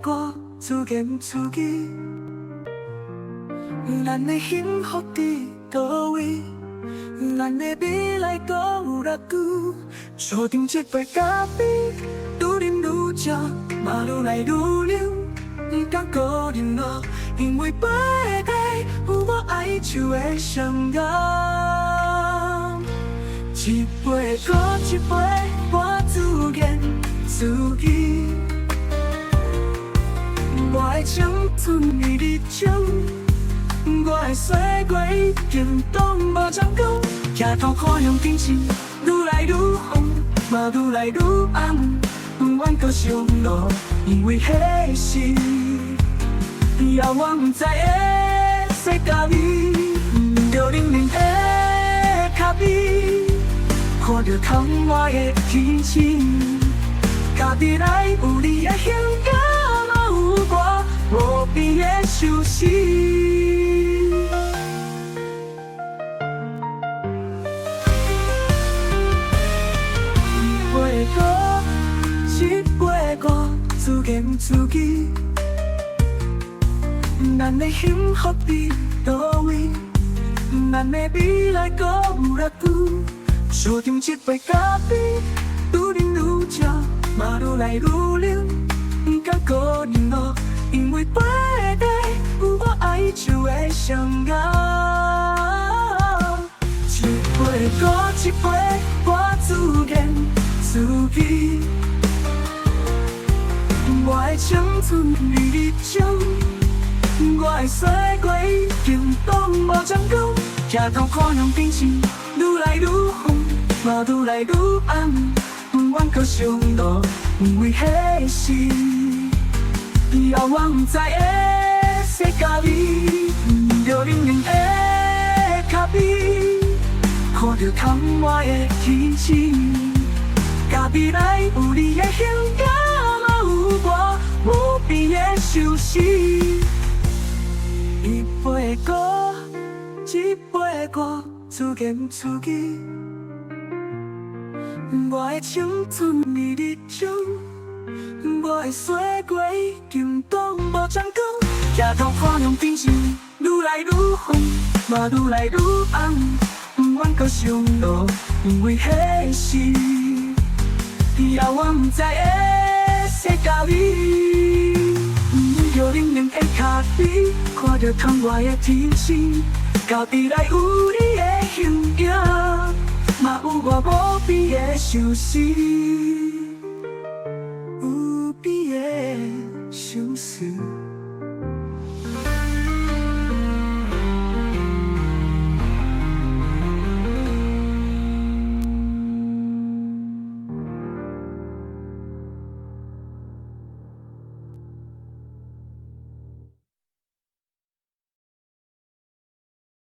歌自言自语，咱的幸福伫倒位？咱的未来搁有偌久？锁定这杯咖啡，愈啉愈食，嘛愈来愈流，不敢孤人咯，因为杯底有我爱酒的香浓。一杯搁一杯，我自言自语。我的青春为你种，我的岁月已经当无长讲。抬头看向天星，愈来愈红，嘛愈来愈暗，不愿搁想落，因为迄是遥远不知的世界里，闻着冷冷的咖啡，看着窗外的天星，家己来有你的香味，嘛有我无边的休息。一杯歌，自言自语，咱的幸福伫倒位？咱的未来搁有偌久？锁定一杯咖啡，愈啉愈食，嘛愈来愈流，不敢孤人咯，因为杯底有我爱酒的香浓。一杯搁一杯，我自言自语。我的青春为你种，我的岁月已经当无长讲。抬头看向天星，愈来愈红，嘛愈来愈暗，不愿搁想落，因为迄是遥远不知的世界里，闻着冷冷的咖啡，看着窗外的天星，家己来有你的香味。我无边的休息，一杯歌，一杯歌，自言自语。我的青春为你种，我的岁月已经当无长讲。抬头看向天星，愈来愈红，嘛愈来愈暗，不愿搁想落，因为迄是遥远不知的世界里，闻着冷冷的咖啡，看着窗外的天星，家己来有你的香味，嘛有我无边的休息，有边的相思。